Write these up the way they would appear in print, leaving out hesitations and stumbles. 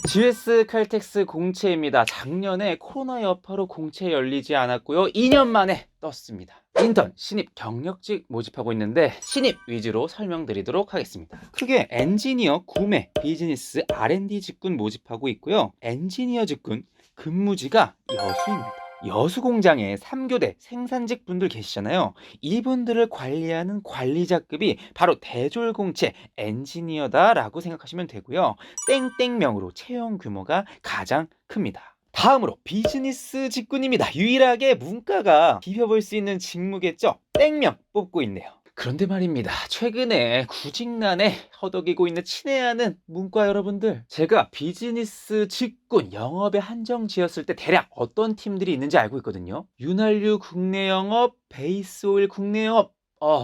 GS 칼텍스 공채입니다. 작년에 코로나 여파로 공채 열리지 않았고요. 2년 만에 떴습니다. 인턴, 신입, 경력직 모집하고 있는데 신입 위주로 설명드리도록 하겠습니다. 크게 엔지니어, 구매, 비즈니스, R&D 직군 모집하고 있고요. 엔지니어 직군 근무지가 여수입니다. 여수 공장에 3교대 생산직 분들 계시잖아요. 이분들을 관리하는 관리자급이 바로 대졸공채 엔지니어다라고 생각하시면 되고요. 땡땡명으로 채용 규모가 가장 큽니다. 다음으로 비즈니스 직군입니다. 유일하게 문과가 비벼볼 수 있는 직무겠죠. 땡명 뽑고 있네요. 그런데 말입니다. 최근에 구직난에 허덕이고 있는 친애하는 문과 여러분들, 제가 비즈니스 직군 영업에 한정 지었을 때 대략 어떤 팀들이 있는지 알고 있거든요. 윤활유 국내 영업, 베이스오일 국내 영업,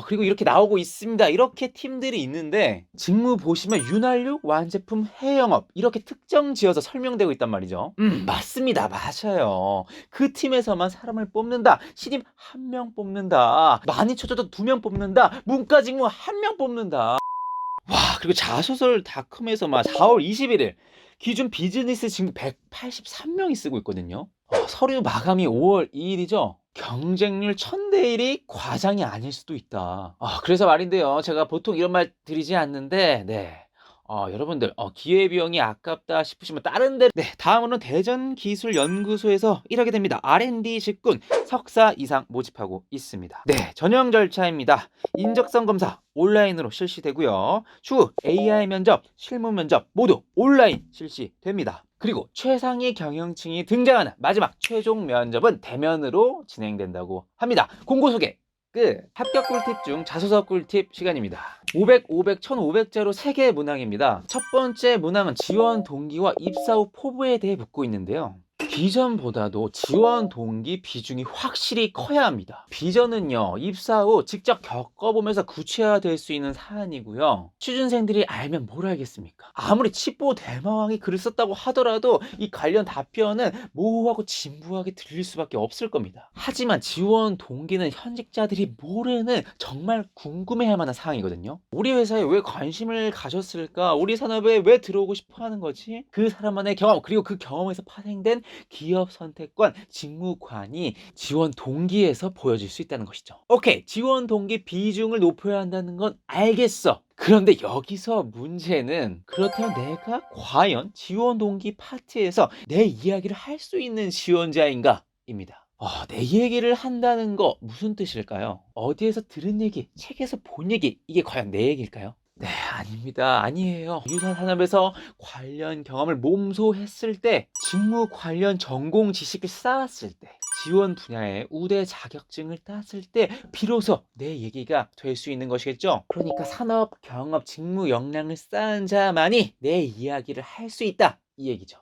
그리고 이렇게 나오고 있습니다. 이렇게 팀들이 있는데 직무 보시면 윤활유, 완제품, 해외영업 이렇게 특정 지어서 설명되고 있단 말이죠. 맞습니다. 맞아요. 그 팀에서만 사람을 뽑는다. 신입 1명 뽑는다. 많이 쳐줘도 2명 뽑는다. 문과 직무 1명 뽑는다. 와, 그리고 자소설닷컴에서 막 4월 21일 기준 비즈니스 직무 183명이 쓰고 있거든요. 서류 마감이 5월 2일이죠. 경쟁률 1000대 1이 과장이 아닐 수도 있다. 그래서 말인데요. 제가 보통 이런 말 드리지 않는데, 여러분들, 기회비용이 아깝다 싶으시면 다른 데, 다음으로는 대전기술연구소에서 일하게 됩니다. R&D 직군 석사 이상 모집하고 있습니다. 전형 절차입니다. 인적성 검사 온라인으로 실시되고요. 추후 AI 면접, 실무 면접 모두 온라인 실시됩니다. 그리고 최상위 경영층이 등장하는 마지막 최종 면접은 대면으로 진행된다고 합니다. 공고 소개 끝. 합격 꿀팁 중 자소서 꿀팁 시간입니다. 500, 500, 1500자로 3개의 문항입니다. 첫 번째 문항은 지원 동기와 입사 후 포부에 대해 묻고 있는데요. 비전보다도 지원 동기 비중이 확실히 커야 합니다. 비전은요, 입사 후 직접 겪어보면서 구체화될 수 있는 사안이고요. 취준생들이 알면 뭘 알겠습니까? 아무리 칩보 대마왕이 글을 썼다고 하더라도 이 관련 답변은 모호하고 진부하게 들릴 수밖에 없을 겁니다. 하지만 지원 동기는 현직자들이 모르는 정말 궁금해할 만한 사항이거든요. 우리 회사에 왜 관심을 가졌을까? 우리 산업에 왜 들어오고 싶어 하는 거지? 그 사람만의 경험, 그리고 그 경험에서 파생된 기업 선택관, 직무관이 지원 동기에서 보여질 수 있다는 것이죠. 오케이, 지원 동기 비중을 높여야 한다는 건 알겠어. 그런데 여기서 문제는, 그렇다면 내가 과연 지원 동기 파트에서 내 이야기를 할 수 있는 지원자인가? 입니다. 내 얘기를 한다는 거 무슨 뜻일까요? 어디에서 들은 얘기, 책에서 본 얘기, 이게 과연 내 얘기일까요? 아닙니다. 아니에요. 유사 산업에서 관련 경험을 몸소했을 때, 직무 관련 전공 지식을 쌓았을 때, 지원 분야의 우대 자격증을 땄을 때 비로소 내 얘기가 될 수 있는 것이겠죠. 그러니까 산업, 경업, 직무 역량을 쌓은 자만이 내 이야기를 할 수 있다, 이 얘기죠.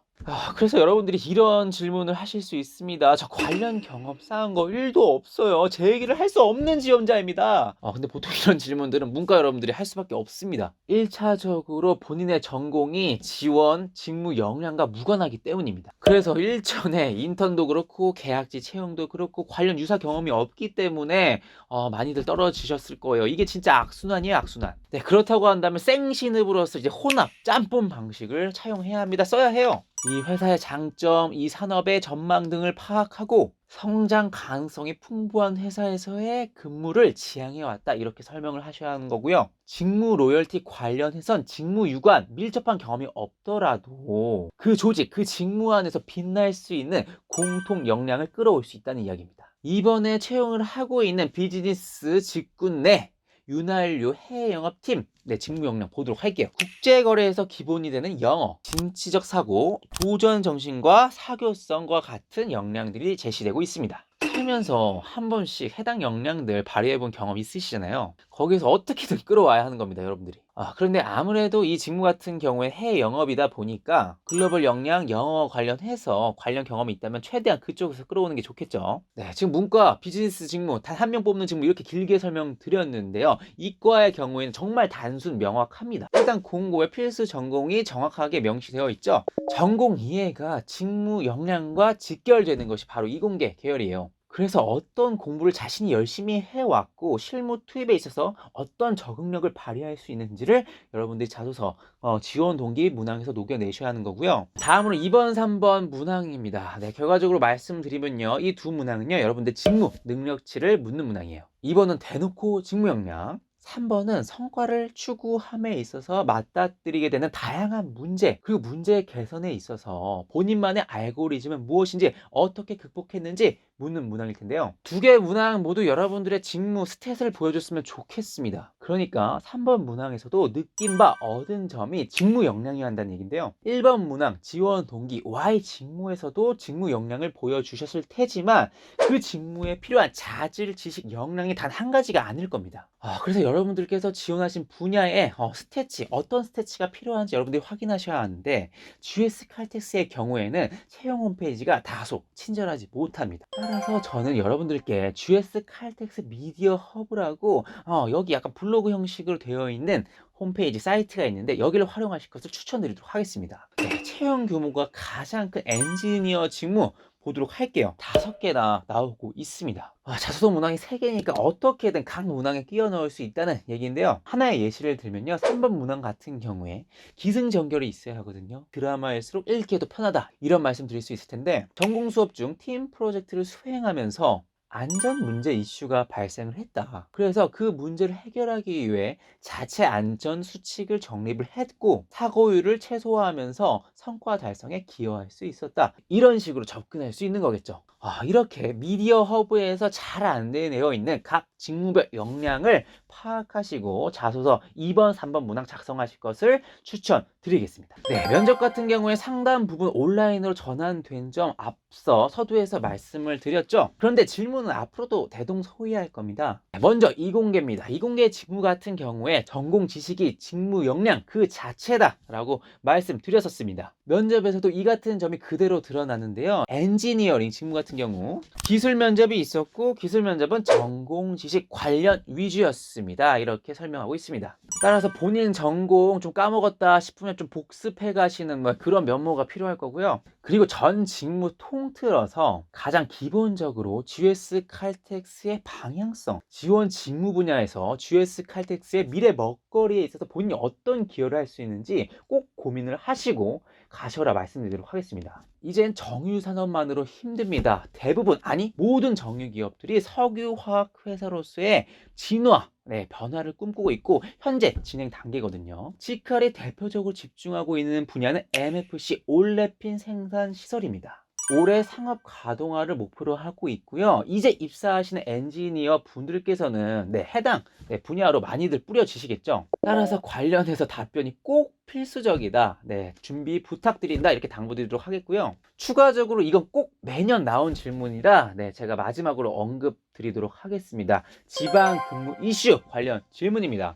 그래서 여러분들이 이런 질문을 하실 수 있습니다. 저 관련 경험 쌓은 거 1도 없어요. 제 얘기를 할 수 없는 지원자입니다. 근데 보통 이런 질문들은 문과 여러분들이 할 수밖에 없습니다. 1차적으로 본인의 전공이 지원, 직무 역량과 무관하기 때문입니다. 그래서 일전에 인턴도 그렇고 계약직 채용도 그렇고 관련 유사 경험이 없기 때문에 많이들 떨어지셨을 거예요. 이게 진짜 악순환이에요, 악순환. 그렇다고 한다면 생신읍으로서 이제 혼합, 짬뽕 방식을 차용해야 합니다. 써야 해요. 이 회사의 장점, 이 산업의 전망 등을 파악하고 성장 가능성이 풍부한 회사에서의 근무를 지향해왔다, 이렇게 설명을 하셔야 하는 거고요. 직무 로열티 관련해선 직무 유관, 밀접한 경험이 없더라도 그 조직, 그 직무 안에서 빛날 수 있는 공통 역량을 끌어올 수 있다는 이야기입니다. 이번에 채용을 하고 있는 비즈니스 직군 내 윤활유 해외 영업팀 직무 역량 보도록 할게요. 국제거래에서 기본이 되는 영어, 진취적 사고, 도전 정신과 사교성과 같은 역량들이 제시되고 있습니다. 살면서 한 번씩 해당 역량들 발휘해본 경험 있으시잖아요. 거기서 어떻게든 끌어와야 하는 겁니다, 여러분들이. 그런데 아무래도 이 직무 같은 경우에 해외 영업이다 보니까 글로벌 역량, 영어 관련해서 관련 경험이 있다면 최대한 그쪽에서 끌어오는 게 좋겠죠. 지금 문과, 비즈니스 직무, 단 1명 뽑는 직무 이렇게 길게 설명드렸는데요. 이과의 경우에는 정말 단순 명확합니다. 일단 공고에 필수 전공이 정확하게 명시되어 있죠. 전공 이해가 직무 역량과 직결되는 것이 바로 이공계 계열이에요. 그래서 어떤 공부를 자신이 열심히 해왔고 실무 투입에 있어서 어떤 적응력을 발휘할 수 있는지를 여러분들이 자소서 지원 동기 문항에서 녹여내셔야 하는 거고요. 다음으로 2번, 3번 문항입니다. 네, 결과적으로 말씀드리면요. 이 두 문항은요. 여러분들 직무, 능력치를 묻는 문항이에요. 2번은 대놓고 직무 역량, 3번은 성과를 추구함에 있어서 맞닥뜨리게 되는 다양한 문제, 그리고 문제 개선에 있어서 본인만의 알고리즘은 무엇인지 어떻게 극복했는지 묻는 문항일 텐데요. 두 개의 문항 모두 여러분들의 직무 스탯을 보여줬으면 좋겠습니다. 그러니까 3번 문항에서도 느낀 바 얻은 점이 직무 역량이어야 한다는 얘기인데요. 1번 문항 지원 동기 Y 직무에서도 직무 역량을 보여주셨을 테지만 그 직무에 필요한 자질, 지식, 역량이 단 한 가지가 아닐 겁니다. 그래서 여러분들께서 지원하신 분야에 스태치, 어떤 스태치가 필요한지 여러분들이 확인하셔야 하는데 GS 칼텍스의 경우에는 채용 홈페이지가 다소 친절하지 못합니다. 따라서 저는 여러분들께 GS 칼텍스 미디어 허브라고 여기 약간 블로그 형식으로 되어 있는 홈페이지 사이트가 있는데 여기를 활용하실 것을 추천드리도록 하겠습니다. 네, 채용 규모가 가장 큰 엔지니어 직무 보도록 할게요. 5개나 나오고 있습니다. 자소서 문항이 3개니까 어떻게든 각 문항에 끼워 넣을 수 있다는 얘기인데요. 하나의 예시를 들면요. 3번 문항 같은 경우에 기승전결이 있어야 하거든요. 드라마일수록 읽기에도 편하다. 이런 말씀 드릴 수 있을 텐데 전공 수업 중 팀 프로젝트를 수행하면서 안전 문제 이슈가 발생을 했다. 그래서 그 문제를 해결하기 위해 자체 안전 수칙을 정립을 했고 사고율을 최소화하면서 성과 달성에 기여할 수 있었다. 이런 식으로 접근할 수 있는 거겠죠. 이렇게 미디어 허브에서 잘 안내되어 있는 각 직무별 역량을 파악하시고 자소서 2번, 3번 문항 작성하실 것을 추천드리겠습니다. 네, 면접 같은 경우에 상당 부분 온라인으로 전환된 점 앞서 서두에서 말씀을 드렸죠. 그런데 질문은 앞으로도 대동소이할 겁니다. 먼저 이공계입니다. 이공계 직무 같은 경우에 전공 지식이 직무 역량 그 자체다 라고 말씀드렸었습니다. 면접에서도 이 같은 점이 그대로 드러나는데요. 엔지니어링 직무 같은 경우 기술 면접이 있었고 기술 면접은 전공 지식 관련 위주였습니다. 이렇게 설명하고 있습니다. 따라서 본인 전공 좀 까먹었다 싶으면 좀 복습해 가시는 그런 면모가 필요할 거고요. 그리고 전 직무 통틀어서 가장 기본적으로 GS 칼텍스의 방향성, 지원 직무 분야에서 GS 칼텍스의 미래 먹거리에 있어서 본인이 어떤 기여를 할 수 있는지 꼭 고민을 하시고 가셔라 말씀드리도록 하겠습니다. 이젠 정유산업만으로 힘듭니다. 대부분, 아니 모든 정유기업들이 석유화학 회사로서의 진화, 변화를 꿈꾸고 있고 현재 진행 단계거든요. 지칼이 대표적으로 집중하고 있는 분야는 MFC 올레핀 생산 시설입니다. 올해 상업 가동화를 목표로 하고 있고요. 이제 입사하시는 엔지니어 분들께서는 해당 분야로 많이들 뿌려지시겠죠. 따라서 관련해서 답변이 꼭 필수적이다. 준비 부탁드린다. 이렇게 당부드리도록 하겠고요. 추가적으로 이건 꼭 매년 나온 질문이라 제가 마지막으로 언급드리도록 하겠습니다. 지방 근무 이슈 관련 질문입니다.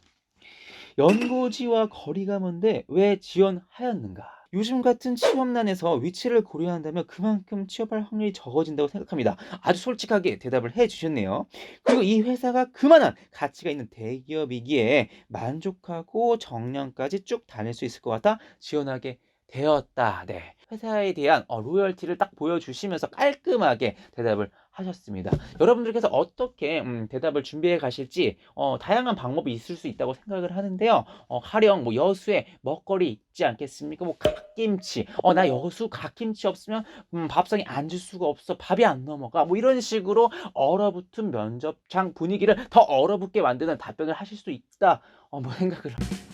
연고지와 거리가 먼데 왜 지원하였는가? 요즘 같은 취업난에서 위치를 고려한다면 그만큼 취업할 확률이 적어진다고 생각합니다. 아주 솔직하게 대답을 해주셨네요. 그리고 이 회사가 그만한 가치가 있는 대기업이기에 만족하고 정년까지 쭉 다닐 수 있을 것 같아 지원하게 되었다. 회사에 대한 로열티를 딱 보여주시면서 깔끔하게 대답을 하셨습니다. 여러분들께서 어떻게 대답을 준비해 가실지 다양한 방법이 있을 수 있다고 생각을 하는데요. 가령 여수에 먹거리 있지 않겠습니까? 갓김치. 나 여수 갓김치 없으면 밥상에 앉을 수가 없어. 밥이 안 넘어가. 이런 식으로 얼어붙은 면접장 분위기를 더 얼어붙게 만드는 답변을 하실 수 있다. 생각을 합니다.